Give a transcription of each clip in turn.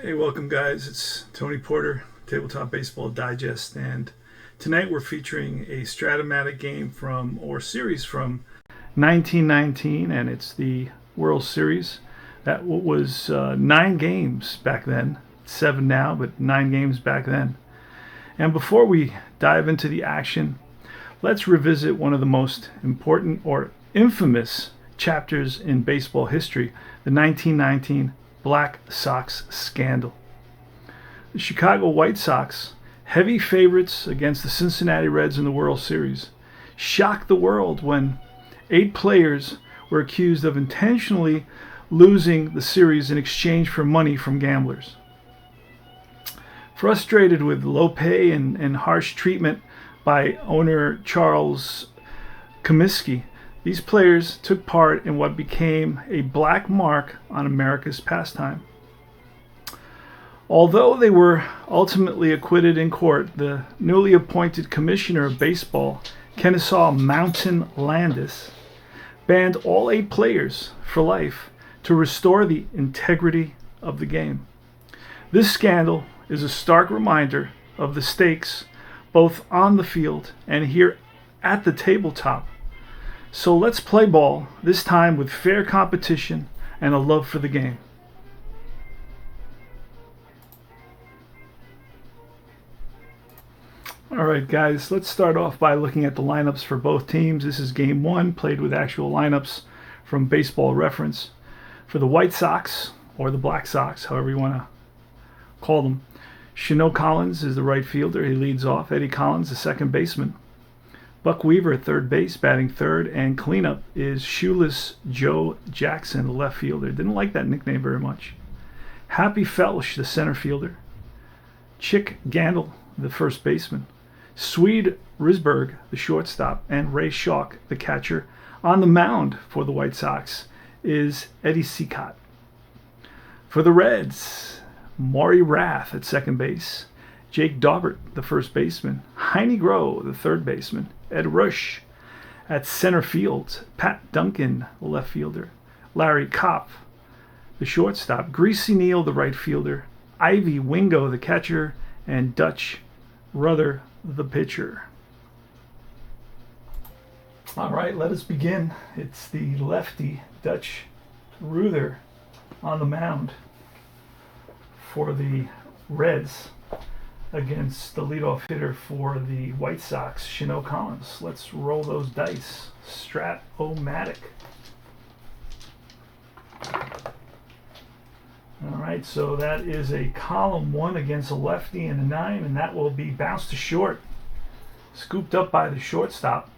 Hey, welcome guys. It's Tony Porter, Tabletop Baseball Digest, and tonight we're featuring a Strat-O-Matic game or series from 1919, and it's the World Series. That was 9 games back then, 7 now, but 9 games back then. And before we dive into the action, let's revisit one of the most important or infamous chapters in baseball history, the 1919 Black Sox scandal. The Chicago White Sox, heavy favorites against the Cincinnati Reds in the World Series, shocked the world when 8 players were accused of intentionally losing the series in exchange for money from gamblers. Frustrated with low pay and harsh treatment by owner Charles Comiskey, these players took part in what became a black mark on America's pastime. Although they were ultimately acquitted in court, the newly appointed Commissioner of Baseball, Kennesaw Mountain Landis, banned all 8 players for life to restore the integrity of the game. This scandal is a stark reminder of the stakes both on the field and here at the tabletop. So let's play ball, this time with fair competition and a love for the game. Alright guys, let's start off by looking at the lineups for both teams. This is game 1, played with actual lineups from Baseball Reference. For the White Sox, or the Black Sox, however you want to call them, Chino Collins is the right fielder. He leads off. Eddie Collins, the second baseman. Buck Weaver at third base, batting third, and cleanup is Shoeless Joe Jackson, the left fielder. Didn't like that nickname very much. Happy Felsch, the center fielder. Chick Gandil, the first baseman. Swede Risberg, the shortstop, and Ray Schalk, the catcher. On the mound for the White Sox is Eddie Cicotte. For the Reds, Maury Rath at second base. Jake Daubert, the first baseman. Heine Groh, the third baseman. Ed Rush at center field. Pat Duncan, the left fielder. Larry Kopp, the shortstop. Greasy Neal, the right fielder. Ivy Wingo, the catcher. And Dutch Ruther, the pitcher. All right, let us begin. It's the lefty Dutch Ruther on the mound for the Reds against the leadoff hitter for the White Sox, Chino Collins. Let's roll those dice. Strat-O-Matic. All right, so that is a column 1 against a lefty and a 9, and that will be bounced to short. Scooped up by the shortstop.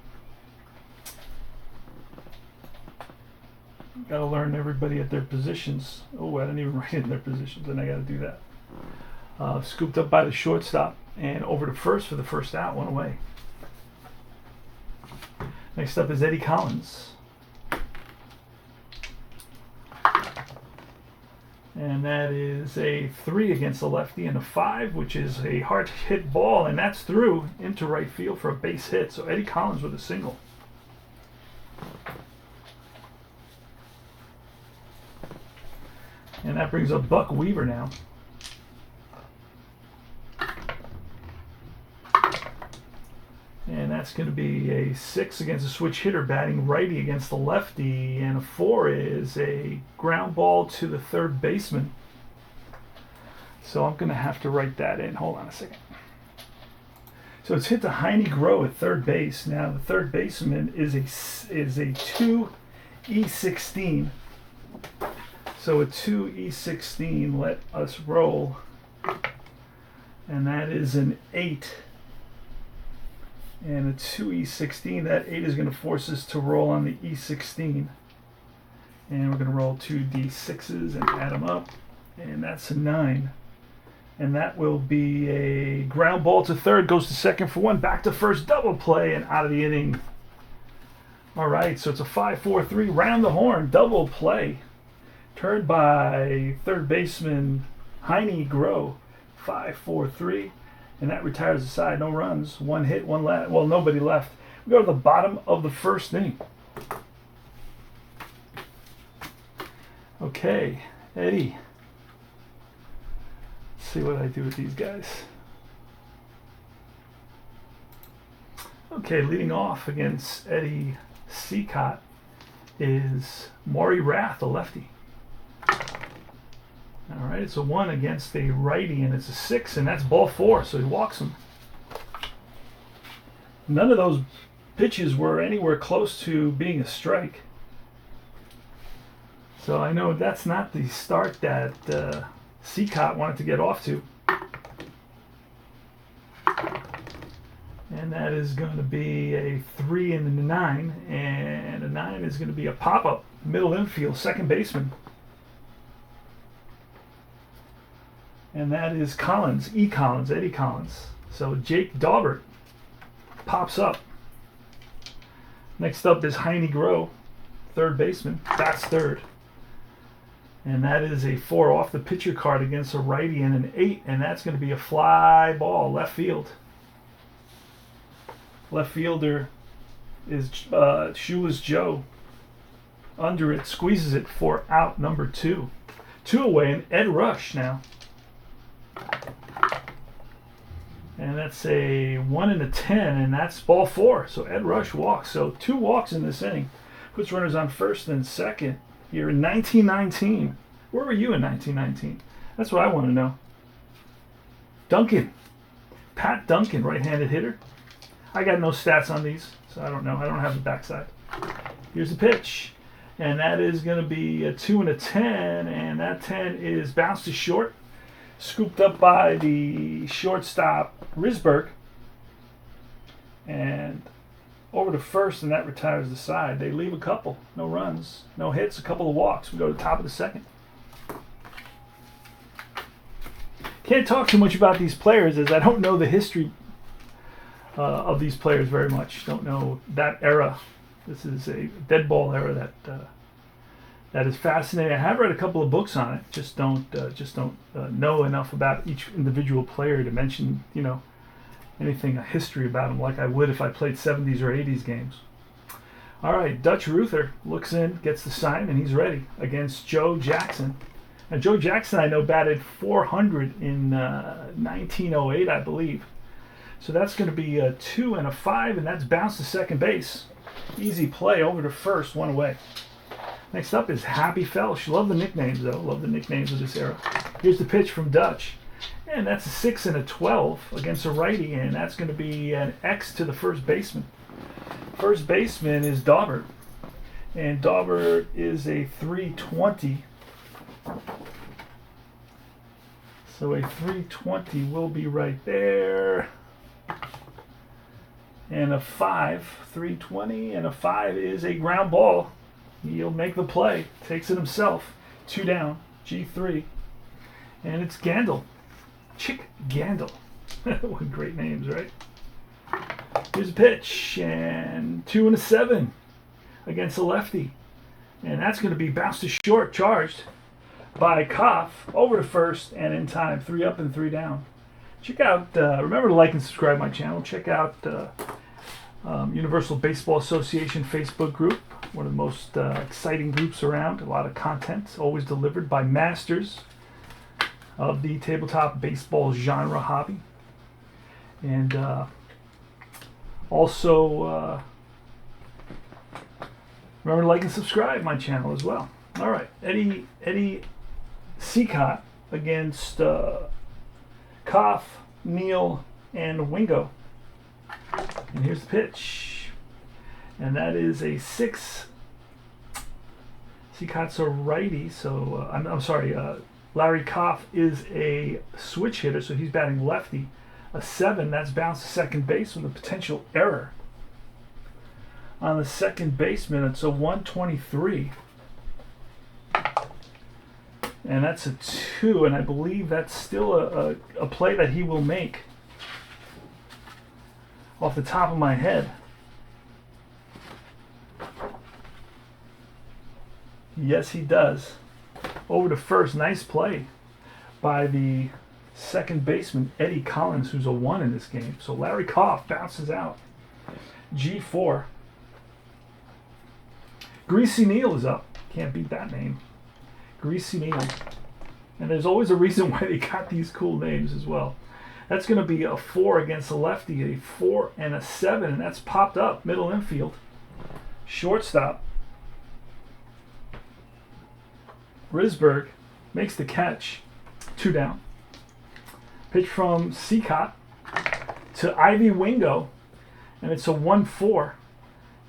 Got to learn everybody at their positions. Oh, I didn't even write in their positions, and I got to do that. Scooped up by the shortstop and over to first for the first out, 1 away. Next up is Eddie Collins. And that is a 3 against the lefty and a 5, which is a hard hit ball, and that's through into right field for a base hit. So Eddie Collins with a single. And that brings up Buck Weaver now. And that's going to be a 6 against a switch hitter, batting righty against the lefty. And a 4 is a ground ball to the third baseman. So I'm going to have to write that in. Hold on a second. So it's hit to Heine Groh at third base. Now the third baseman is a 2E16. So a 2E16, let us roll. And that is an 8. And a 2E16, that 8 is going to force us to roll on the E16. And we're going to roll 2 D6s and add them up. And that's a 9. And that will be a ground ball to third, goes to second for 1, back to first, double play, and out of the inning. All right, so it's a 5-4-3, round the horn, double play. Turned by third baseman Heine Groh, 5-4-3. And that retires the side. No runs. 1 hit, 1 left. Well, nobody left. We go to the bottom of the first inning. Okay, Eddie see what I do with these guys. Okay, leading off against Eddie Seacott is Maury Rath, a lefty. All right, it's a 1 against a righty, and it's a 6, and that's ball 4, so he walks him. None of those pitches were anywhere close to being a strike. So I know that's not the start that Seacott wanted to get off to. And that is going to be a 3 and a 9, and a 9 is going to be a pop-up, middle infield, second baseman. And that is Collins, Eddie Collins. So Jake Daubert pops up. Next up is Heine Groh, third baseman. That's third. And that is a 4 off the pitcher card against a righty, and an 8, and that's going to be a fly ball, left field. Left fielder is Shoeless Joe. Under it, squeezes it for out number 2. 2 away, and Ed Rush now. And that's a 1 and a 10, and that's ball 4. So Ed Rush walks. So 2 walks in this inning. Puts runners on first and second here in 1919. Where were you in 1919? That's what I want to know. Duncan. Pat Duncan, right-handed hitter. I got no stats on these, so I don't know. I don't have the backside. Here's the pitch. And that is going to be a 2 and a 10, and that 10 is bounced to short. Scooped up by the shortstop Risberg, and over to first, and that retires the side. They leave a couple, no runs, no hits, a couple of walks. We go to the top of the second. Can't talk too much about these players as I don't know the history of these players very much. Don't know that era. This is a dead ball era that is fascinating. I have read a couple of books on it. Just don't know enough about each individual player to mention, anything, a history about them like I would if I played 70s or 80s games. All right, Dutch Ruther looks in, gets the sign, and he's ready against Joe Jackson. Now, Joe Jackson, I know, batted 400 in 1908, I believe. So that's going to be a 2 and a 5, and that's bounced to second base. Easy play over to first, 1 away. Next up is Happy Felsch. Love the nicknames, though. Love the nicknames of this era. Here's the pitch from Dutch. And that's a 6 and a 12 against a righty, and that's going to be an X to the first baseman. First baseman is Daubert. And Daubert is a 320. So a 320 will be right there. And a 5, 320, and a 5 is a ground ball. He'll make the play, takes it himself. 2 down, G3. And it's Gandil. Chick Gandil. What great names, right? Here's a pitch, and 2 and a 7 against a lefty. And that's going to be bounced to short, charged by Koff, over to first, and in time. 3 up and 3 down. Check out, remember to like and subscribe my channel. Check out Universal Baseball Association Facebook group. One of the most exciting groups around. A lot of content, always delivered by masters of the tabletop baseball genre hobby. And also, remember to like and subscribe my channel as well. All right, Eddie Seacott against Koff, Neal, and Wingo. And here's the pitch. And that is a 6. Seacott's a righty, so I'm sorry. Larry Koff is a switch hitter, so he's batting lefty. A 7, that's bounced to second base with a potential error. On the second baseman, it's a 123. And that's a 2, and I believe that's still a play that he will make. Off the top of my head. Yes, he does. Over to first. Nice play by the second baseman, Eddie Collins, who's a 1 in this game. So Larry Koff bounces out. G4. Greasy Neal is up. Can't beat that name. Greasy Neal. And there's always a reason why they got these cool names as well. That's going to be a 4 against the lefty, a 4 and a 7, and that's popped up, middle infield. Shortstop. Risberg makes the catch, 2 down. Pitch from Cicotte to Ivy Wingo, and it's a 1-4.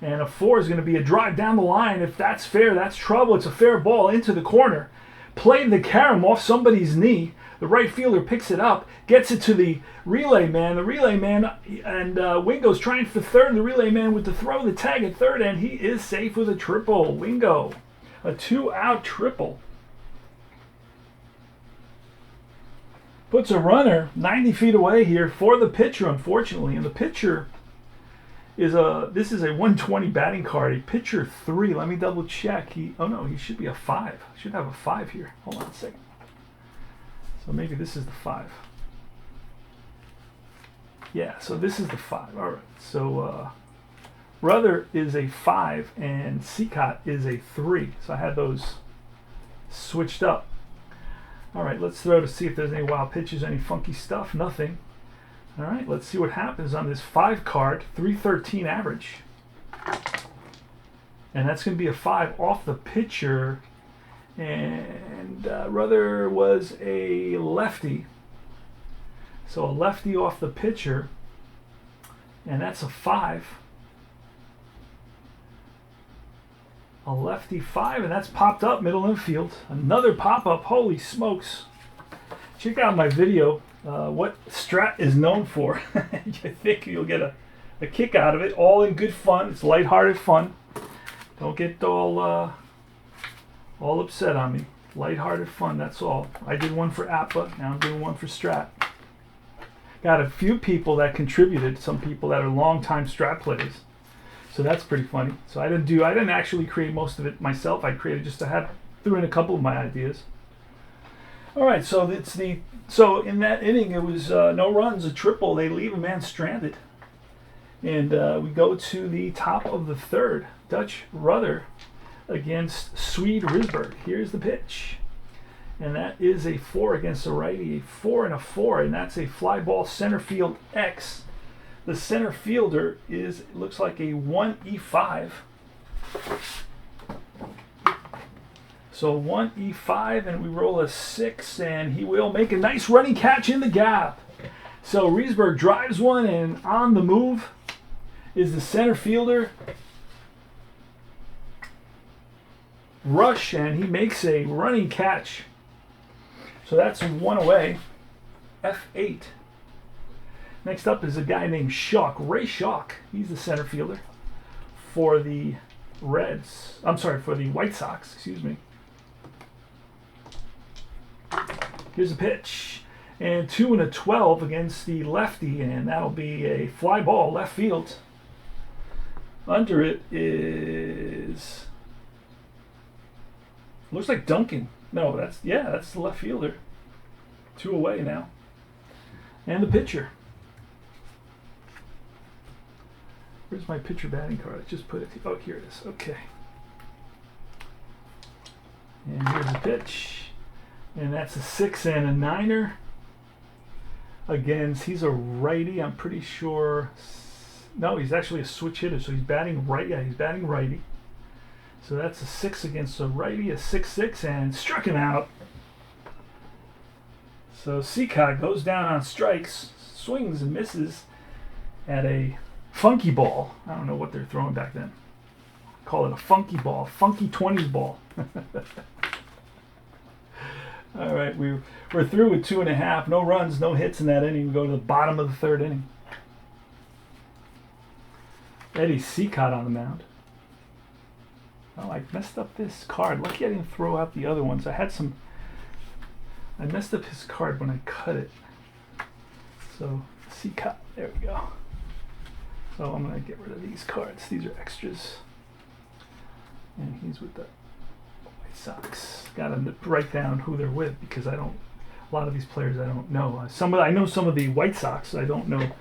And a 4 is going to be a drive down the line. If that's fair, that's trouble. It's a fair ball into the corner. Played the carom off somebody's knee. The right fielder picks it up, gets it to the relay man. The relay man and Wingo's trying for third. The relay man with the throw, the tag at third, and he is safe with a triple. Wingo, a 2-out triple. Puts a runner 90 feet away here for the pitcher, unfortunately. And the pitcher is this is a 120 batting card, a pitcher 3. Let me double check. He should be a 5. Should have a 5 here. Hold on a second. So maybe this is the 5. Yeah, so this is the 5. All right. So Ruther is a 5 and Cicotte is a 3. So I had those switched up. All right, let's throw to see if there's any wild pitches, any funky stuff. Nothing. All right, let's see what happens on this 5 card, 313 average. And that's going to be a 5 off the pitcher. And Ruther was a lefty. So a lefty off the pitcher. And that's a 5. A lefty 5, and that's popped up middle infield. Another pop-up. Holy smokes. Check out my video. What Strat is known for. I think you'll get a kick out of it. All in good fun. It's lighthearted fun. Don't get all upset on me. Lighthearted fun, that's all. I did one for Appa. Now I'm doing one for Strat. Got a few people that contributed. Some people that are longtime Strat players. So that's pretty funny. So I didn't actually create most of it myself. I created just to threw in a couple of my ideas. All right, so in that inning it was no runs, a triple. They leave a man stranded, and we go to the top of the 3rd. Dutch Ruther against Swede Risberg. Here's the pitch, and that is a 4 against the righty, a 4 and a 4, and that's a fly ball center field X. The center fielder looks like a 1E5. So 1E5, and we roll a 6, and he will make a nice running catch in the gap. So Risberg drives one, and on the move is the center fielder, Rush, and he makes a running catch. So that's 1 away. F8. Next up is a guy named Schock, Ray Schock. He's the center fielder for the for the White Sox, excuse me. Here's a pitch. And 2 and a 12 against the lefty, and that'll be a fly ball left field. Under it is, looks like Duncan. No, that's the left fielder. 2 away now. And the pitcher. Where's my pitcher batting card? I just put it. Oh, here it is. Okay. And here's the pitch. And that's a 6 and a 9er. Again, he's a righty. I'm pretty sure. No, he's actually a switch hitter. So he's batting right. Yeah, he's batting righty. So that's a 6 against a righty, a 6-6, and struck him out. So Cicotte goes down on strikes, swings and misses at a funky ball. I don't know what they're throwing back then. Call it a funky ball, funky 20s ball. All right, we're through with 2.5. No runs, no hits in that inning. We go to the bottom of the 3rd inning. Eddie Cicotte on the mound. Oh, I messed up this card. Lucky I didn't throw out the other ones. I messed up his card when I cut it. So, Cicotte, there we go. So I'm going to get rid of these cards. These are extras. And he's with the White Sox. Got to write down who they're with because a lot of these players I don't know. I know some of the White Sox. I don't know,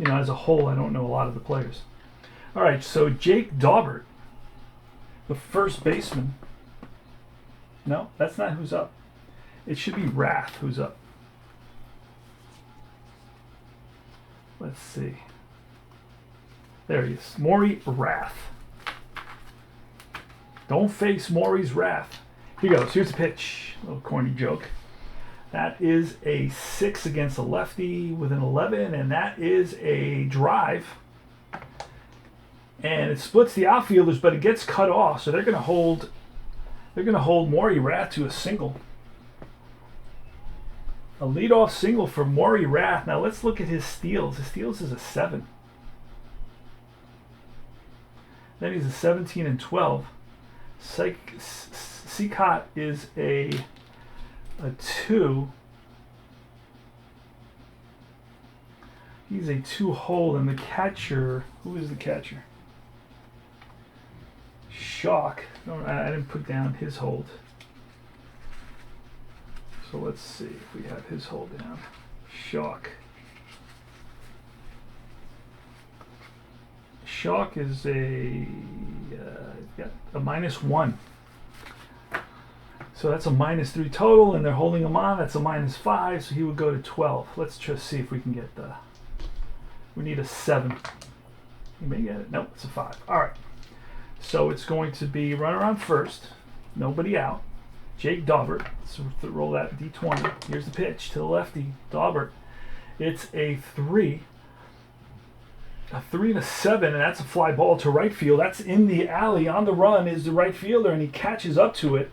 as a whole, I don't know a lot of the players. All right, so Jake Daubert, the first baseman. No, that's not who's up. It should be Rath who's up. Let's see. There he is. Maury Rath. Don't face Maury's wrath. Here goes. Here's the pitch. A little corny joke. That is a 6 against a lefty with an 11, and that is a drive. And it splits the outfielders, but it gets cut off, so they're going to hold Maury Rath to a single. A leadoff single for Maury Rath. Now let's look at his steals. His steals is a 7. Then he's a 17 and 12. Seacott is a 2. He's a 2-hole, and the catcher, who is the catcher? Shock. No, I didn't put down his hold. So let's see if we have his hold down. Shock. Shock is a -1. So that's a -3 total, and they're holding him on. That's a -5, so he would go to 12. Let's just see if we can get the. We need a 7. You may get it. Nope, it's a 5. All right. So it's going to be runner on first, nobody out. Jake Daubert. Let's roll that D20. Here's the pitch to the lefty, Daubert. It's a 3. A 3 and a 7, and that's a fly ball to right field. That's in the alley. On the run is the right fielder, and he catches up to it.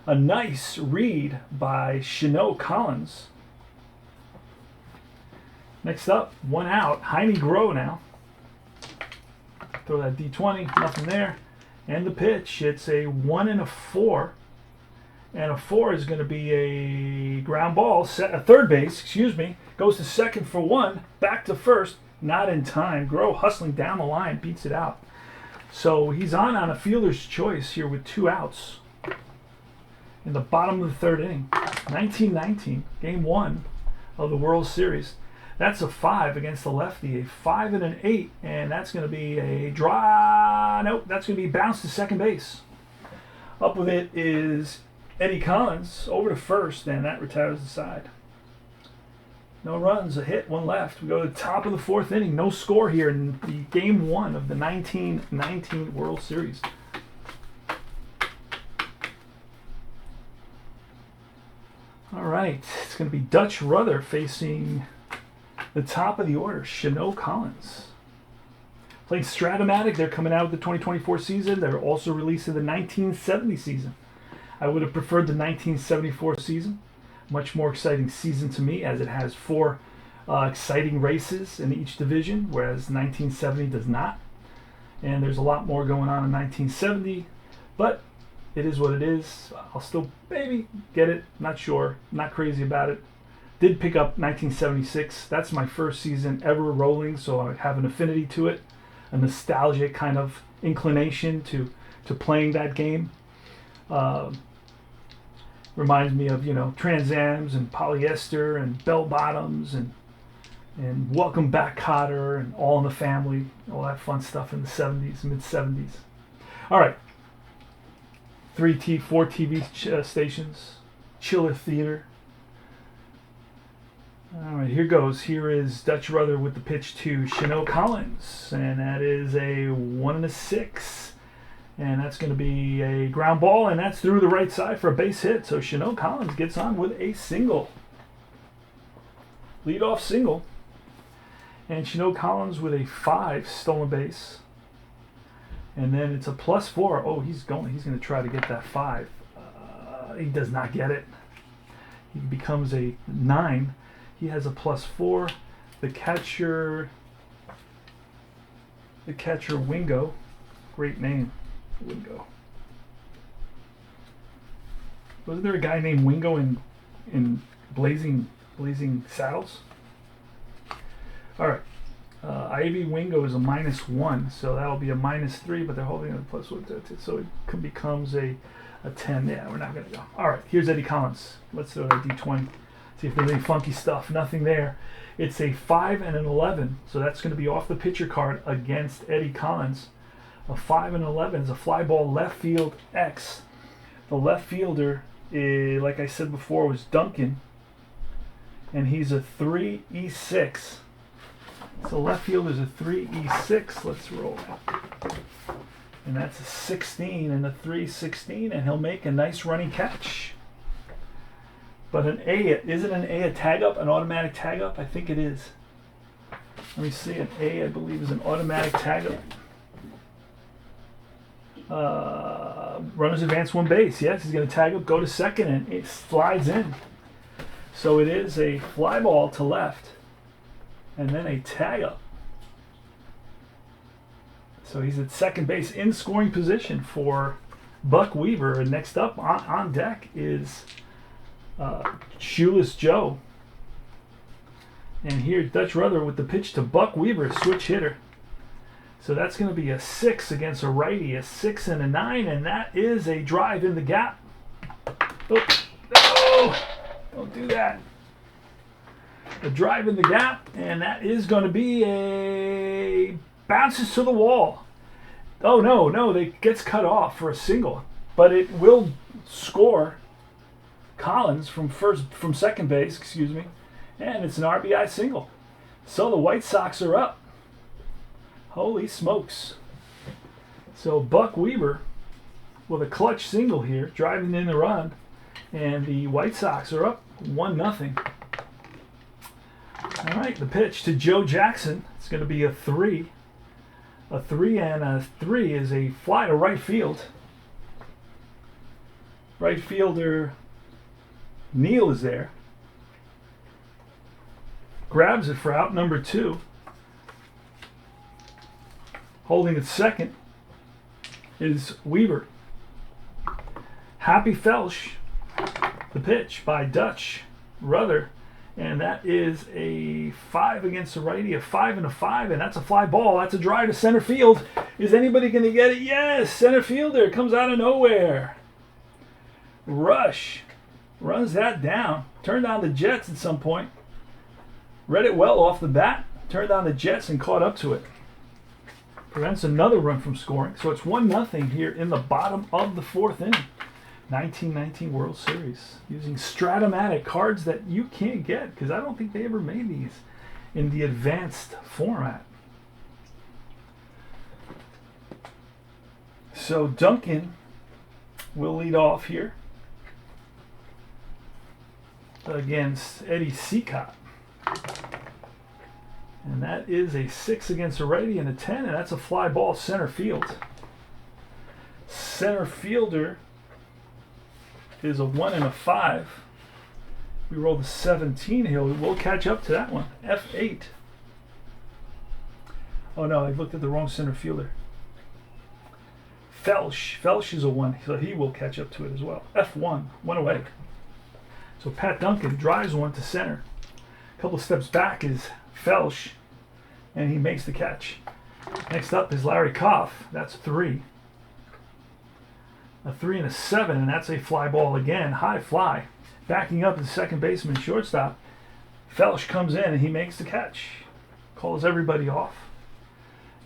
A nice read by Shino Collins. Next up, 1 out. Jaime Groh now. Throw that D20, nothing there. And the pitch, it's a 1 and a 4. And a 4 is going to be a ground ball, a third base, excuse me. Goes to second for 1, back to first. Not in time. Groh hustling down the line, beats it out. So he's on a fielder's choice here with 2 outs in the bottom of the 3rd inning. 19-19, game 1 of the World Series. That's a 5 against the lefty, a 5 and an 8, and that's going to be a nope, that's going to be bounced to second base. Up with it is Eddie Collins over to first, and that retires the side. No runs, a hit, 1 left. We go to the top of the 4th inning. No score here in the game 1 of the 1919 World Series. All right, it's going to be Dutch Ruther facing the top of the order, Shino Collins. Playing Strat-O-Matic, they're coming out with the 2024 season. They're also releasing the 1970 season. I would have preferred the 1974 season. Much more exciting season to me, as it has 4 exciting races in each division, whereas 1970 does not. And there's a lot more going on in 1970, but it is what it is. I'll still maybe get it, not sure, not crazy about it. Did pick up 1976. That's my first season ever rolling, so I have an affinity to it, a nostalgic kind of inclination to playing that game. Reminds me of, Trans Ams and polyester and bell bottoms and Welcome Back Cotter and All in the Family, all that fun stuff in the 70s, mid-70s. All right. 4 TV stations, Chiller Theater. All right, here goes. Here is Dutch Ruther with the pitch to Shino Collins, and that is a 1 and a 6. And that's going to be a ground ball, and that's through the right side for a base hit. So Shino Collins gets on with a single. Leadoff single. And Shino Collins with a 5 stolen base. And then it's a +4. Oh, he's going to try to get that 5. He does not get it. He becomes a 9. He has a +4. The catcher Wingo. Great name. Wingo. Wasn't there a guy named Wingo in Blazing Saddles? All right. Ivy Wingo is a -1, so that'll be a -3, but they're holding it a +1, so it becomes a 10. Yeah, we're not going to go. All right, here's Eddie Collins. Let's throw that D20. See if there's any funky stuff. Nothing there. It's a 5 and an 11, so that's going to be off the pitcher card against Eddie Collins. A 5 and 11 is a fly ball left field X. The left fielder like I said before, was Duncan, and he's a 3E6. So left field is a 3E6. Let's roll that. And that's a 16 and a 316, and he'll make a nice running catch. But an A, isn't an A a tag up, an automatic tag up? I think it is. Let me see, an A I believe is an automatic tag up. Runners advance one base. Yes, he's going to tag up, go to second, and it slides in. So it is a fly ball to left, and then a tag up. So he's at second base in scoring position for Buck Weaver. And next up on deck is Shoeless Joe. And here Dutch Ruther with the pitch to Buck Weaver, switch hitter. So that's going to be a 6 against a righty, a 6 and a 9, and that is a drive in the gap. Oh, no! Don't do that. A drive in the gap, and that is going to be a bounces to the wall. Oh no, it gets cut off for a single, but it will score Collins from second base, excuse me, and it's an RBI single. So the White Sox are up. Holy smokes. So Buck Weaver with a clutch single here, driving in the run, and the White Sox are up 1-0. All right, the pitch to Joe Jackson. It's going to be a 3. A 3 and a 3 is a fly to right field. Right fielder Neal is there. Grabs it for out number 2. Holding it second is Weaver. Happy Felsch, the pitch by Dutch Ruther, and that is a 5 against the righty, a 5 and a 5, and that's a fly ball. That's a drive to center field. Is anybody going to get it? Yes, center fielder comes out of nowhere. Rush runs that down. Turned on the Jets at some point. Read it well off the bat. Turned on the Jets and caught up to it. Prevents another run from scoring. So it's 1-0 here in the bottom of the 4th inning. 1919 World Series. Using Strat-O-Matic cards that you can't get, because I don't think they ever made these in the advanced format. So Duncan will lead off here against Eddie Seacott. And that is a 6 against a righty and a 10, and that's a fly ball center field. Center fielder is a 1 and a 5. We rolled a 17 here. We'll catch up to that one. F8. Oh no, I looked at the wrong center fielder. Felsch is a 1, so he will catch up to it as well. F1, 1 away. So Pat Duncan drives one to center. A couple steps back is Felsch, and he makes the catch. Next up is Larry Koff. That's 3. A 3 and a 7, and that's a fly ball again. High fly. Backing up is second baseman, shortstop. Felsch comes in, and he makes the catch. Calls everybody off.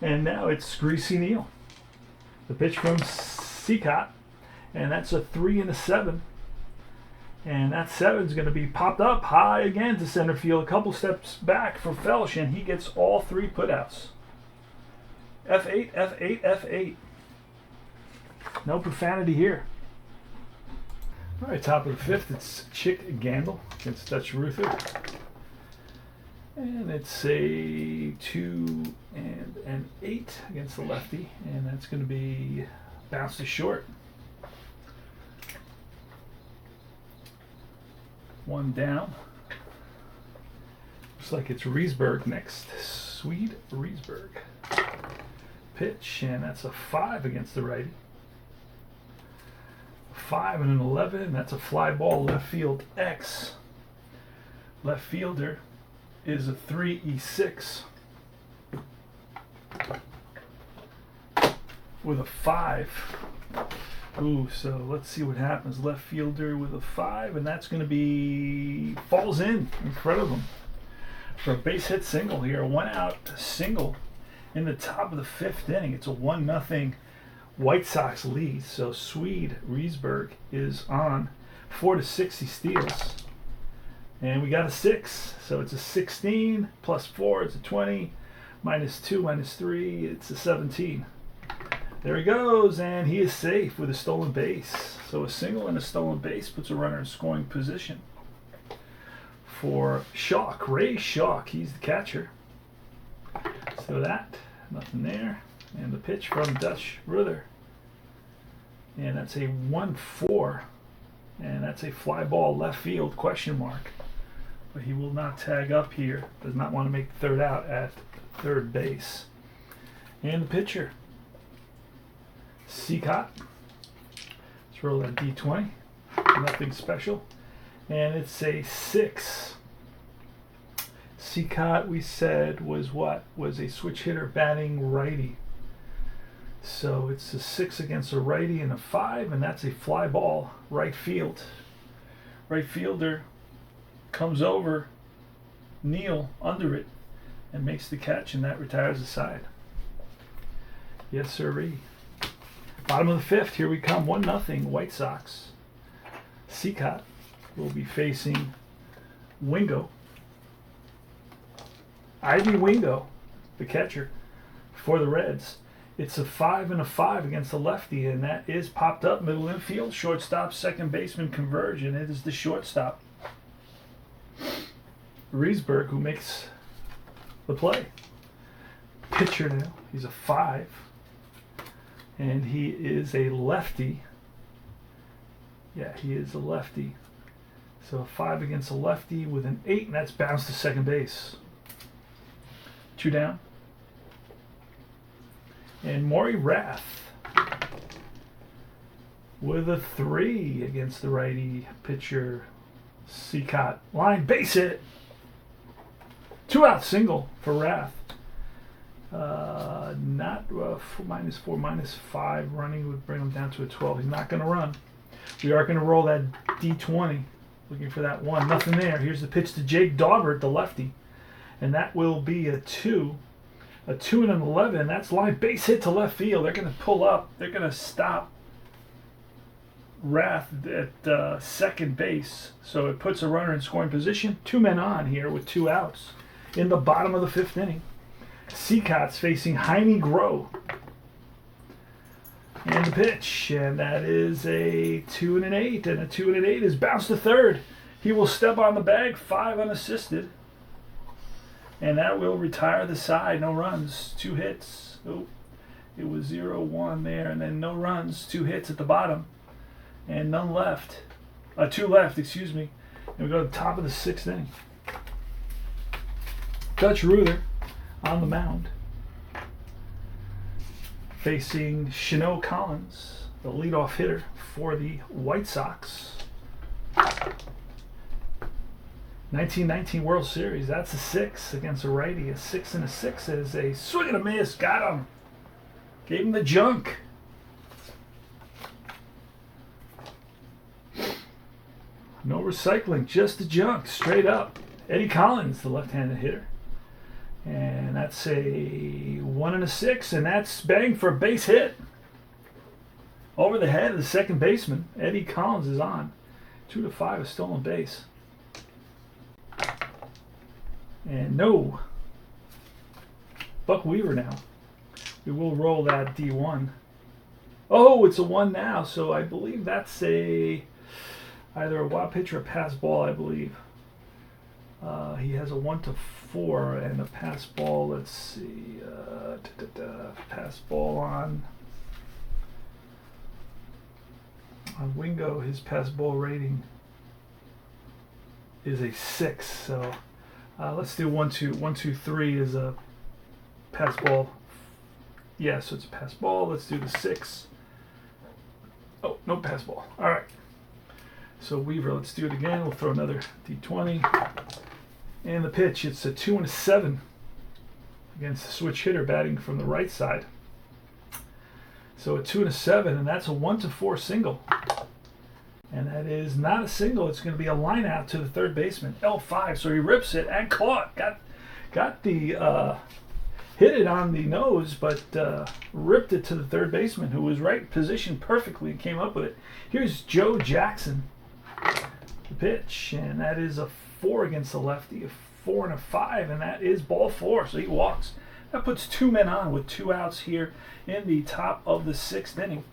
And now it's Greasy Neal. The pitch from Seacott, and that's a 3 and a 7. And that 7 is going to be popped up high again to center field. A couple steps back for Felsch, and he gets all 3 putouts. F8, F8, F8. No profanity here. All right, top of the 5th, it's Chick Gandil against Dutch Ruther. And it's a 2 and an 8 against the lefty, and that's going to be bounced to short. 1 down. Looks like it's Riesberg next. Swede Riesberg. Pitch, and that's a 5 against the righty. 5 and an 11, that's a fly ball left field X. Left fielder is a 3E6 with a 5. Ooh, so let's see what happens. Left fielder with a 5, and that's going to be falls in front of him for a base hit single here. A 1-out single in the top of the 5th inning. It's a 1-0 White Sox lead. So Swede Riesberg is on. 4 to 6 he steals. And we got a 6. So it's a 16 plus 4, it's a 20. Minus 2, minus 3, it's a 17. There he goes, and he is safe with a stolen base. So a single and a stolen base puts a runner in scoring position. For Shock, Ray Shock, he's the catcher. So that, nothing there. And the pitch from Dutch Ruther. And that's a 1-4. And that's a fly ball left field, question mark. But he will not tag up here. Does not want to make the third out at third base. And the pitcher, Seacott. Let's roll that D20. Nothing special. And it's a 6. Seacott, we said, was what? Was a switch hitter batting righty. So it's a 6 against a righty and a 5, and that's a fly ball right field. Right fielder comes over, Neal under it, and makes the catch, and that retires the side. Yes, sirree. Bottom of the 5th, here we come, 1-0, White Sox. Seacott will be facing Wingo. Ivy Wingo, the catcher, for the Reds. It's a 5 and a 5 against the lefty, and that is popped up middle infield, shortstop, second baseman conversion. It is the shortstop, Riesberg, who makes the play. Pitcher now, he's a 5, and he is a lefty. Yeah, he is a lefty. So a 5 against a lefty with an 8, and that's bounced to second base. 2 down. And Maury Rath with a 3 against the righty pitcher, Seacott. Line, base hit. 2 out single for Rath. -4, -5 running would bring him down to a 12. He's not going to run. We are going to roll that D20. Looking for that 1. Nothing there. Here's the pitch to Jake Daubert, the lefty. And that will be a 2. A 2 and an 11. That's line base hit to left field. They're going to pull up. They're going to stop Rath at second base. So it puts a runner in scoring position. 2 men on here with 2 outs in the bottom of the 5th inning. Seacott's facing Heine Groh. And the pitch. And that is a 2 and an 8. And a 2 and an 8 is bounced to third. He will step on the bag. 5 unassisted. And that will retire the side. No runs, 2 hits. Oh, it was 0-1 there, and then no runs, 2 hits at the bottom, and none left. 2 left, excuse me. And we go to the top of the 6th inning. Dutch Ruther on the mound, facing Chino Collins, the leadoff hitter for the White Sox. 1919 World Series, that's a 6 against a righty. A 6 and a 6 is a swing and a miss. Got him. Gave him the junk. No recycling, just the junk, straight up. Eddie Collins, the left-handed hitter. And that's a 1 and a 6, and that's bang for a base hit. Over the head of the second baseman. Eddie Collins is on. 2 to 5, a stolen base. And no. Buck Weaver now. We will roll that D1. Oh, it's a 1 now, so I believe that's either a wild pitch or a pass ball, I believe. He has a 1 to 4 and a pass ball. Let's see. Pass ball on Wingo. His pass ball rating is a 6, so let's do 1, 2, 1, 2, 3 is a pass ball. Yeah, so it's a pass ball. Let's do the 6. Oh, no pass ball. All right. So Weaver, let's do it again. We'll throw another D20. And the pitch, it's a 2 and a 7 against the switch hitter batting from the right side. So a 2 and a 7, and that's a 1 to 4 single. And that is not a single. It's going to be a line out to the third baseman, L5. So he rips it and caught. Got the hit it on the nose, but ripped it to the third baseman, who was right positioned perfectly and came up with it. Here's Joe Jackson The pitch, and that is a 4 against the lefty, a 4 and a 5, and that is ball 4, so he walks. That puts 2 men on with 2 outs here in the top of the 6th inning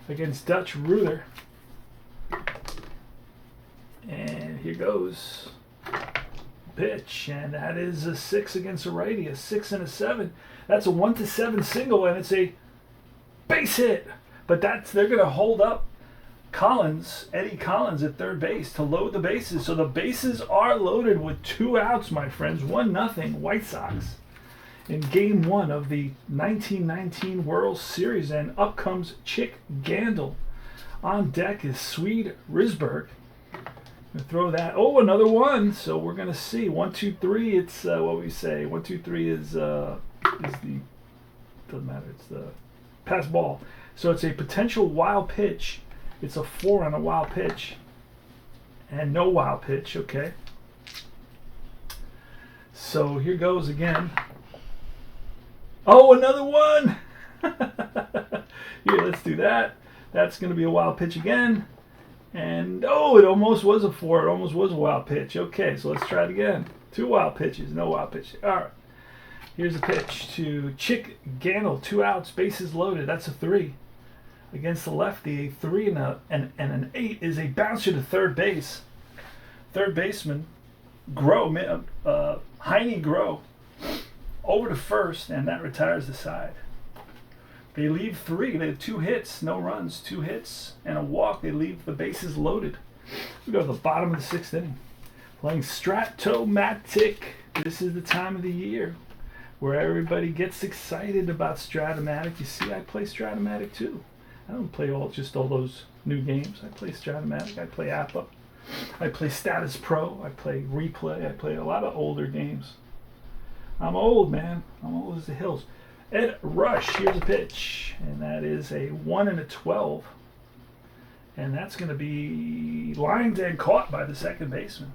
against Dutch Ruther. And here goes pitch, and that is a 6 against a righty, a 6 and a 7. That's a 1-7 single, and it's a base hit. But they're going to hold up Eddie Collins at third base to load the bases. So the bases are loaded with 2 outs, my friends. 1-0 White Sox in Game 1 of the 1919 World Series. And up comes Chick Gandil. On deck is Swede Risberg. Throw that. Oh, another one. So we're going to see. 1, 2, 3. It's what we say. 1, 2, 3 is the, doesn't matter. It's the pass ball. So it's a potential wild pitch. It's a 4 on a wild pitch. And no wild pitch, okay. So here goes again. Oh, another one! Here, let's do that. That's going to be a wild pitch again. And, oh, it almost was a 4. It almost was a wild pitch. Okay, so let's try it again. 2 wild pitches, no wild pitch. All right. Here's a pitch to Chick Gandil. 2 outs, bases loaded. That's a 3. Against the lefty, a 3 and an 8 is a bouncer to third base. Third baseman, Heine Groh, over to first, and that retires the side. They leave 3. They have 2 hits, no runs, 2 hits, and a walk. They leave the bases loaded. We go to the bottom of the 6th inning. Playing Strat-O-Matic. This is the time of the year where everybody gets excited about Strat-O-Matic. You see, I play Strat-O-Matic too. I don't play just all those new games. I play Strat-O-Matic. I play APA. I play Status Pro. I play Replay. I play a lot of older games. I'm old, man. I'm old as the hills. Ed Rush, here's a pitch. And that is a 1 and a 12. And that's going to be lined and caught by the second baseman.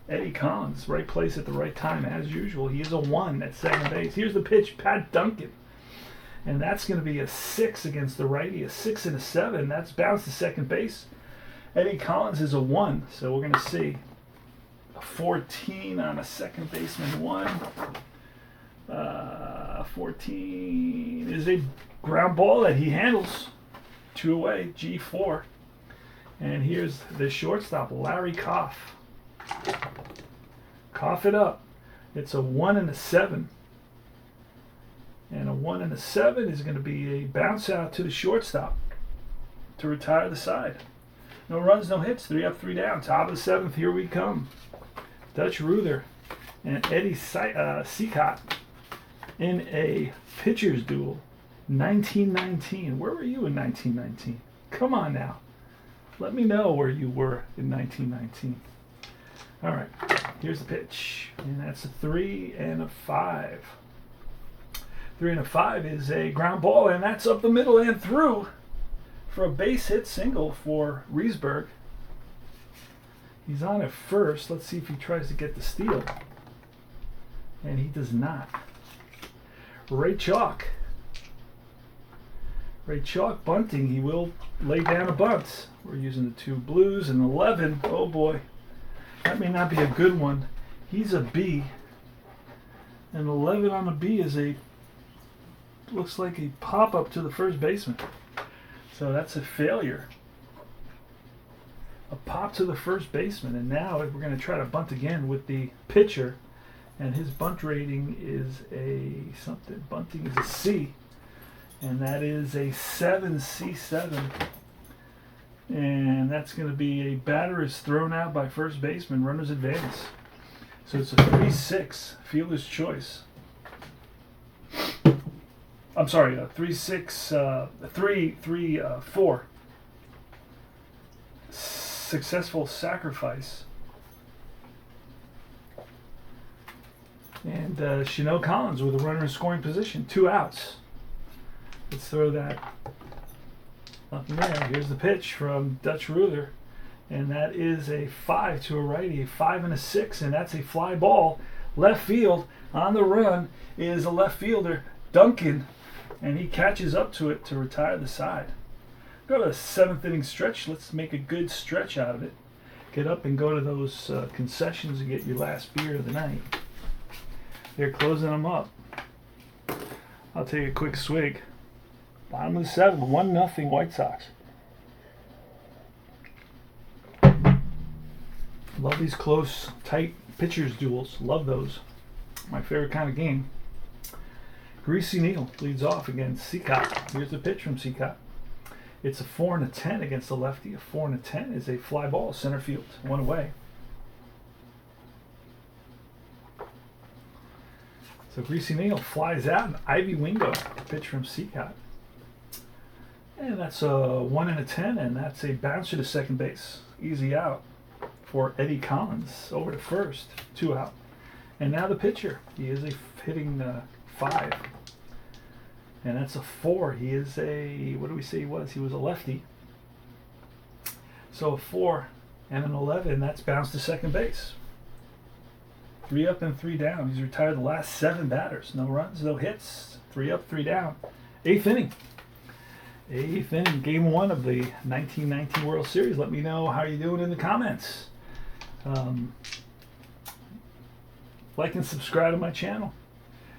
Eddie Collins, right place at the right time, as usual. He is a 1 at second base. Here's the pitch, Pat Duncan. And that's going to be a 6 against the righty, a 6 and a 7. That's bounced to second base. Eddie Collins is a 1, so we're going to see a 14 on a second baseman 1. 14 is a ground ball that he handles. 2 away, G4. And here's the shortstop, Larry Koff. Cough it up. It's a 1 and a 7. And a 1 and a 7 is going to be a bounce out to the shortstop to retire the side. No runs, no hits. 3 up, 3 down. Top of the 7th. Here we come. Dutch Ruther and Eddie Seacott in a pitcher's duel. 1919. Where were you in 1919? Come on now. Let me know where you were in 1919. All right. Here's the pitch. And that's a 3 and a 5. 3 and a 5 is a ground ball, and that's up the middle and through for a base hit single for Risberg. He's on at first. Let's see if he tries to get the steal. And he does not. Ray Chalk bunting. He will lay down a bunt. We're using the 2 blues and 11. Oh boy. That may not be a good one. He's a B. And 11 on a B is looks like a pop-up to the first baseman. So that's a failure. A pop to the first baseman. And now we're going to try to bunt again with the pitcher. And his bunt rating is bunting is a C. And that is a 7C7. And that's going to be a batter is thrown out by first baseman. Runners advance. So it's a 3-6. Fielder's choice. I'm sorry, 3-4. Successful sacrifice. And Chanel Collins with a runner in scoring position. 2 outs. Let's throw that up in there. Here's the pitch from Dutch Ruther. And that is a 5 to a righty. A 5 and a 6. And that's a fly ball. Left field. On the run is a left fielder, Duncan. And he catches up to it to retire the side. Go to the 7th inning stretch. Let's make a good stretch out of it. Get up and go to those concessions and get your last beer of the night. They're closing them up. I'll take a quick swig. Bottom of the 7th, 1-0 White Sox. Love these close, tight pitchers duels. Love those. My favorite kind of game. Greasy Neal leads off against Seacott. Here's the pitch from Seacott. It's a 4-10 against the lefty. A 4-10 is a fly ball, center field, 1 away. So Greasy Neal flies out, and Ivy Wingo, pitch from Seacott. And that's a 1-10, and that's a bouncer to second base. Easy out for Eddie Collins. Over to first, 2 out. And now the pitcher. He is hitting 5. And that's a 4. He is a, what do we say he was? He was a lefty. So a 4 and an 11, that's bounced to second base. 3 up and 3 down. He's retired the last 7 batters. No runs, no hits. 3 up, 3 down. 8th inning. 8th inning, game 1 of the 1919 World Series. Let me know how you're doing in the comments. Like and subscribe to my channel.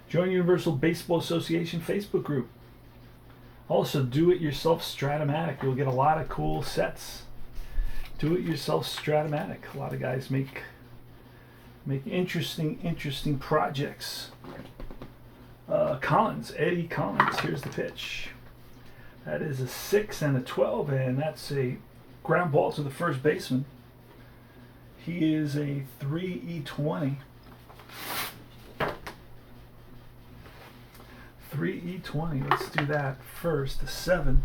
Join Universal Baseball Association Facebook group. Also, do-it-yourself Strat-O-Matic. You'll get a lot of cool sets. Do-it-yourself Strat-O-Matic. A lot of guys make interesting projects. Collins, Eddie Collins. Here's the pitch. That is a 6 and a 12, and that's a ground ball to the first baseman. He is a 3E20. 3E20. Let's do that first. A 7.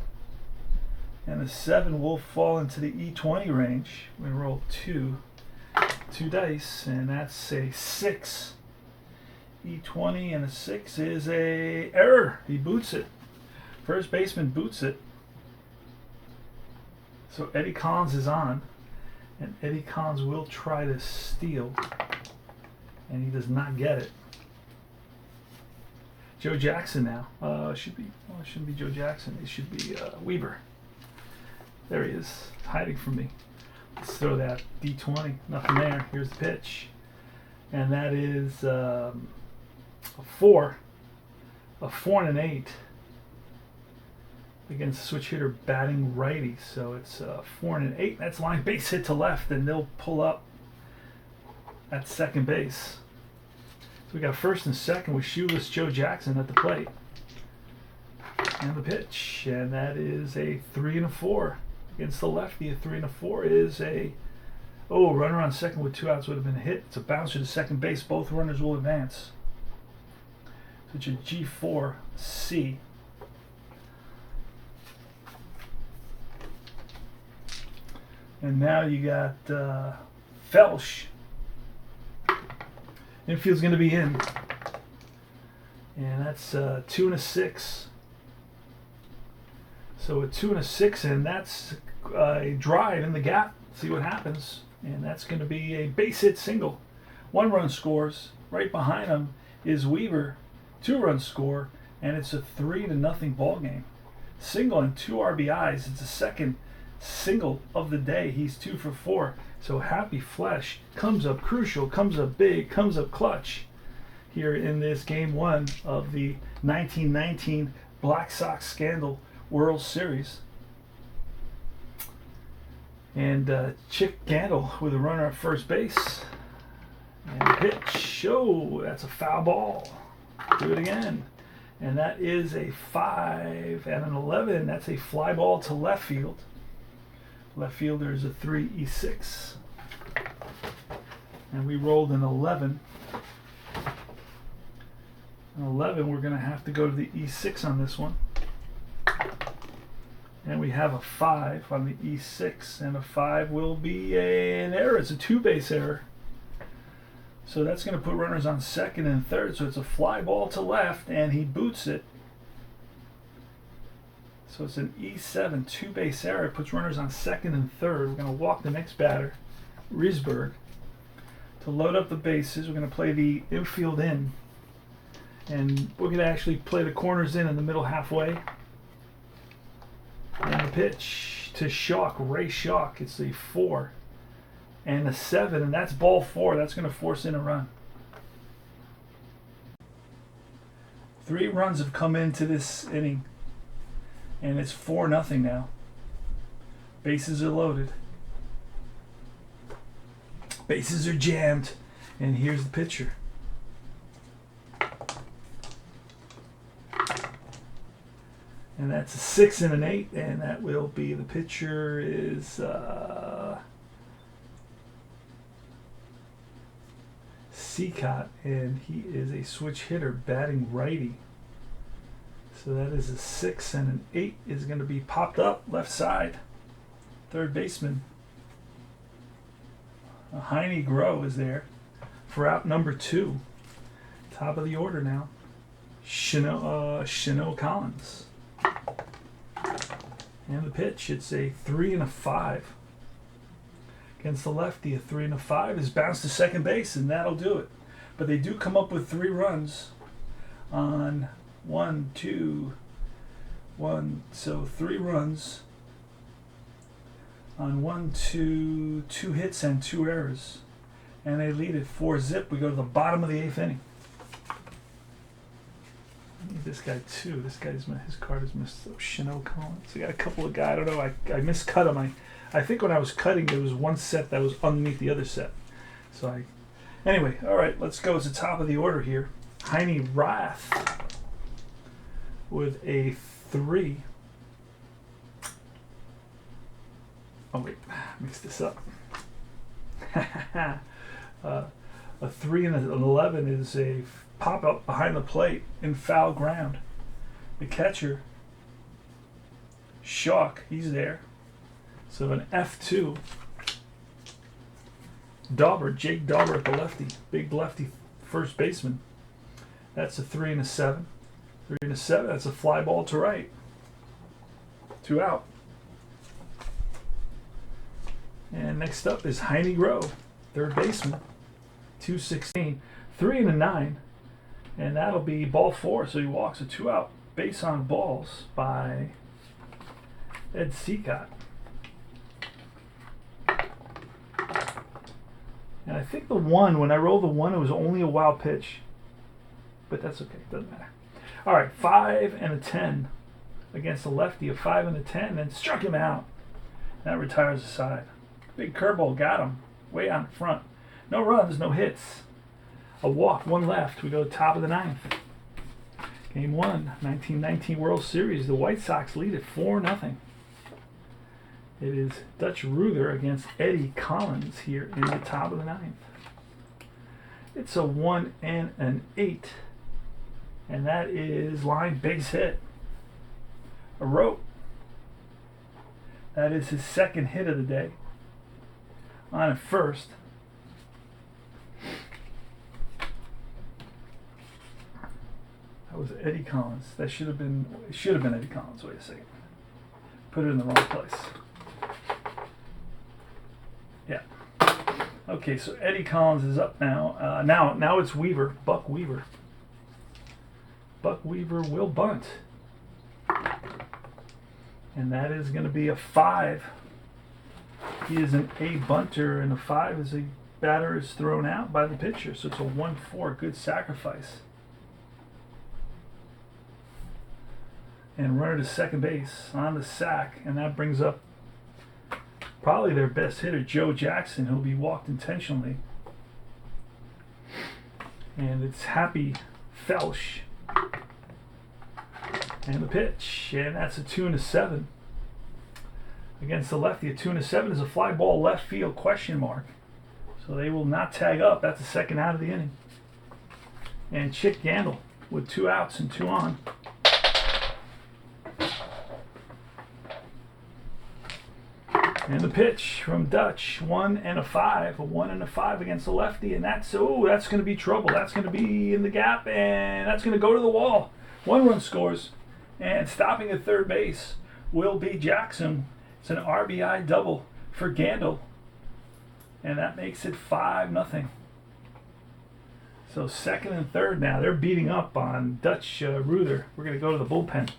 And a 7 will fall into the E20 range. We roll 2 dice, and that's a 6. E20 and a 6 is a error. He boots it. First baseman boots it. So Eddie Collins is on, and Eddie Collins will try to steal, and he does not get it. Joe Jackson now. It shouldn't be Joe Jackson. It should be Weaver. There he is, hiding from me. Let's throw that D20. Nothing there. Here's the pitch. And that is a 4. A 4 and an 8 against the switch hitter batting righty. So it's 4 and an 8. That's line base hit to left, and they'll pull up at second base. So we got first and second with shoeless Joe Jackson at the plate. And the pitch. And that is a 3 and a 4. Against the lefty, a 3 and a 4 is a runner on second with 2 outs would have been a hit. It's a bouncer to second base. Both runners will advance. So it's a G4C. And now you got Felsch. Infield's going to be in. And that's 2 and a 6. So a 2 and a 6, and that's a drive in the gap. See what happens. And that's going to be a base hit single. 1 run scores. Right behind him is Weaver. 2 runs score, and it's a 3-0 ball game. Single and 2 RBIs. It's the second single of the day. He's 2 for 4. So Happy Flesh comes up crucial, comes up big, comes up clutch here in this game 1 of the 1919 Black Sox Scandal World Series. And Chick Gandil with a runner at first base. And pitch. Oh, that's a foul ball. Do it again. And that is a 5 and an 11. That's a fly ball to left field. Left fielder is a 3E6. And we rolled an 11. An 11, we're going to have to go to the E6 on this one. And we have a 5 on the E6, and a 5 will be an error. It's a 2-base error. So that's going to put runners on second and third. So it's a fly ball to left, and he boots it. So it's an E7 2-base error. It puts runners on second and third. We're going to walk the next batter, Risberg, to load up the bases. We're going to play the infield in. And we're going to actually play the corners in the middle halfway. And the pitch to Shock, Ray Shock. It's a 4 and a 7, and that's ball 4. That's going to force in a run. 3 runs have come into this inning, and it's 4-0 now. Bases are loaded. Bases are jammed, and here's the pitcher. And that's a 6 and an 8, and that will be, the pitcher is Seacott, and he is a switch hitter, batting righty. So that is a 6 and an 8 is going to be popped up left side. Third baseman Heine Groh is there for out number 2. Top of the order now. Shino Collins. And the pitch, it's a 3 and a 5. Against the lefty, a 3 and a 5 is bounced to second base, and that'll do it. But they do come up with 3 runs on 1, 2, 1. So 3 runs on 1, 2, 2 hits and 2 errors. And they lead it 4-0. We go to the bottom of the 8th inning. I need this guy too. This guy's his card is missed. So Shino Collins. I got a couple of guys. I don't know. I miscut him. I think when I was cutting, there was one set that was underneath the other set. So anyway, all right. Let's go. It's the top of the order here. Heine Rath with a 3. Oh wait, mix this up. A 3 and an 11 is a pop up behind the plate in foul ground. The catcher, Shock, he's there. So an F2. Jake Dauber at the lefty, big lefty first baseman. That's a 3 and a 7. 3 and a 7. That's a fly ball to right. 2 out. And next up is Heine Groh, third baseman. 216. 3 and a 9. And that'll be ball 4, so he walks a 2 out. Base on balls by Ed Seacott. And I think the 1, when I rolled the 1, it was only a wild pitch. But that's okay, doesn't matter. All right, 5 and a 10 against the lefty, a 5 and a 10, and struck him out. That retires the side. Big curveball got him way out in front. No runs, no hits. A walk, 1 left. We go top of the 9th. Game 1, 1919 World Series. The White Sox lead at 4-0. It is Dutch Ruther against Eddie Collins here in the top of the 9th. It's a 1 and an 8. And that is line base hit. A rope. That is his 2nd hit of the day. On at first. That was Eddie Collins. That should have been Eddie Collins. Wait a second. Put it in the wrong place. Yeah. Okay, so Eddie Collins is up now. Now it's Weaver, Buck Weaver. Buck Weaver will bunt. And that is going to be a 5. He is an A bunter, and a 5 is a batter is thrown out by the pitcher. So it's a 1-4. Good sacrifice. And runner to second base on the sack, and that brings up probably their best hitter, Joe Jackson, who'll be walked intentionally. And it's Happy Felsch. And the pitch, and that's a 2 and a 7 against the lefty. A 2 and a 7 is a fly ball left field question mark. So they will not tag up. That's the 2nd out of the inning. And Chick Gandil with 2 outs and 2 on. And the pitch from Dutch, 1 and a 5, a 1 and a 5 against the lefty, and that's going to be trouble. That's going to be in the gap, and that's going to go to the wall. 1 run scores, and stopping at third base will be Jackson. It's an RBI double for Gandil, and that makes it 5-0. So 2nd and 3rd now. They're beating up on Dutch Ruther. We're going to go to the bullpen.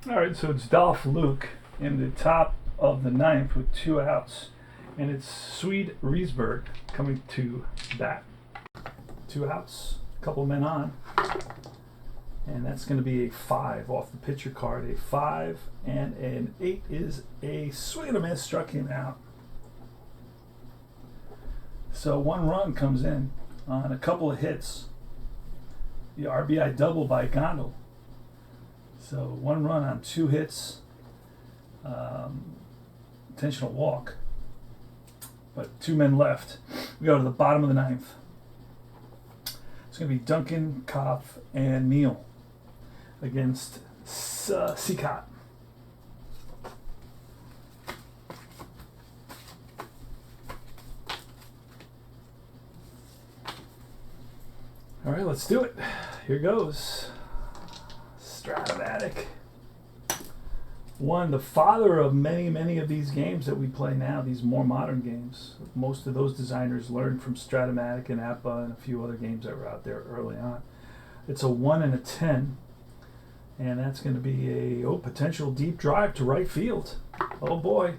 All right, so it's Dolph Luke in the top of the ninth with 2 outs. And it's Swede Riesberg coming to bat. 2 outs, a couple men on. And that's going to be a 5 off the pitcher card. A 5 and an 8 is a swing and a miss, struck him out. So 1 run comes in on a couple of hits. The RBI double by Gondel. So 1 run on 2 hits. Intentional walk. But 2 men left. We go to the bottom of the ninth. It's going to be Duncan, Kopf, and Neal against Cicotte. All right, let's do it. Here goes. Strat-O-Matic. The father of many of these games that we play now, these more modern games. Most of those designers learned from Strat-O-Matic and Appa and a few other games that were out there early on. It's a 1 and a 10, and that's going to be a potential deep drive to right field. Oh boy.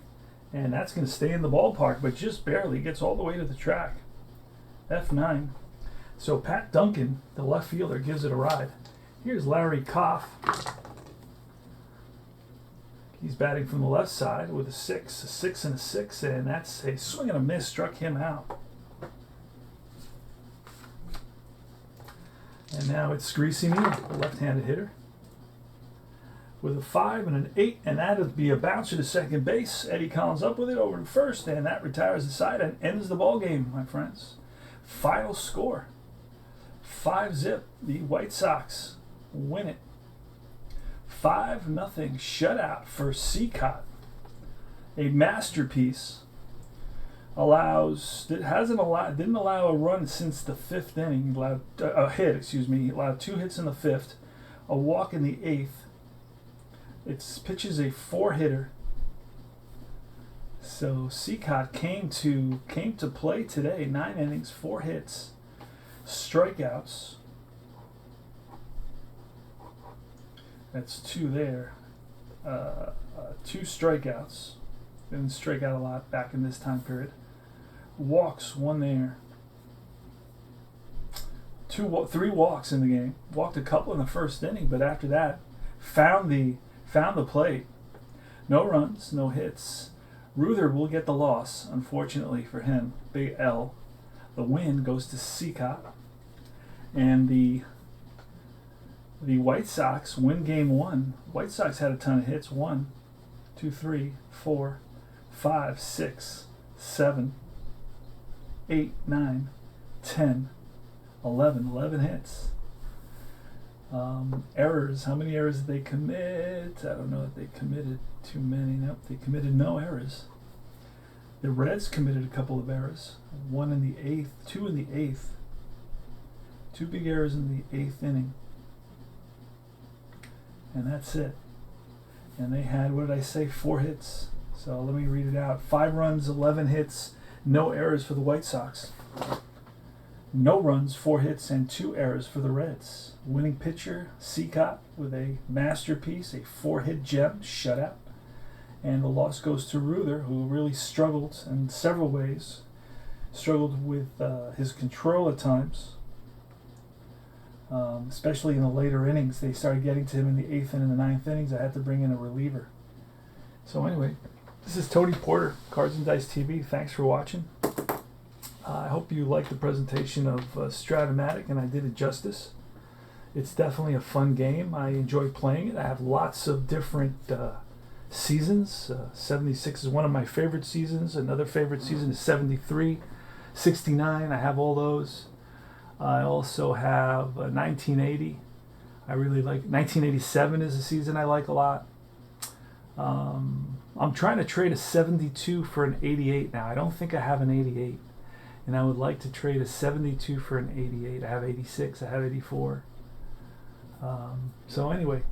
And that's going to stay in the ballpark, but just barely gets all the way to the track. F9. So Pat Duncan, the left fielder, gives it a ride. Here's Larry Kopf. He's batting from the left side with a 6 and a 6, and that's a swing and a miss, struck him out. And now it's Greasy Neal, the left-handed hitter, with a 5 and an 8, and that'll be a bouncer to second base. Eddie Collins up with it over to first, and that retires the side and ends the ball game, my friends. Final score, 5-zip. The White Sox win it. 5-0 shutout for Cicotte. A masterpiece. Didn't allow a run since the 5th inning. He allowed 2 hits in the 5th, a walk in the 8th. It pitches a 4-hitter. So Cicotte came to play today. 9 innings, 4 hits, strikeouts. That's 2 there. 2 strikeouts. Didn't strike out a lot back in this time period. Walks, 1 there. 3 walks in the game. Walked a couple in the 1st inning, but after that, found the plate. No runs, no hits. Ruther will get the loss, unfortunately for him. Big L. The win goes to Cicotte. And the White Sox win game 1. White Sox had a ton of hits. 1, 2, 3, 4, 5, 6, 7, 8, 9, 10, 11 hits. Errors. How many errors did they commit? I don't know if they committed too many. Nope, they committed no errors. The Reds committed a couple of errors. 1 in the 8th, 2 in the 8th. 2 big errors in the 8th inning. And that's it. And they had, 4 hits. So let me read it out. 5 runs, 11 hits, no errors for the White Sox. No runs, 4 hits, and 2 errors for the Reds. Winning pitcher, Cicotte, with a masterpiece, a 4-hit gem, shutout. And the loss goes to Ruther, who really struggled in several ways. Struggled with his control at times. Especially in the later innings. They started getting to him in the 8th and in the 9th innings. I had to bring in a reliever. So anyway, this is Tony Porter, Cards and Dice TV. Thanks for watching. I hope you liked the presentation of Strat-O-Matic, and I did it justice. It's definitely a fun game. I enjoy playing it. I have lots of different seasons. 76 is one of my favorite seasons. Another favorite season is 73, 69. I have all those. I also have 1980. I really like 1987 is a season I like a lot. I'm trying to trade a 72 for an 88 now. I don't think I have an 88. And I would like to trade a 72 for an 88. I have 86. I have 84. So anyway,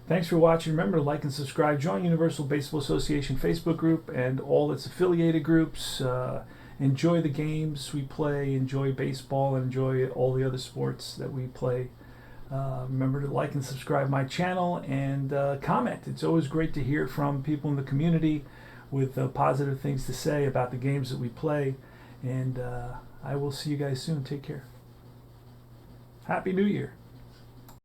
thanks for watching. Remember to like and subscribe. Join Universal Baseball Association Facebook group and all its affiliated groups. Enjoy the games we play. Enjoy baseball and enjoy all the other sports that we play. Remember to like and subscribe my channel and comment. It's always great to hear from people in the community with positive things to say about the games that we play. And I will see you guys soon. Take care. Happy New Year.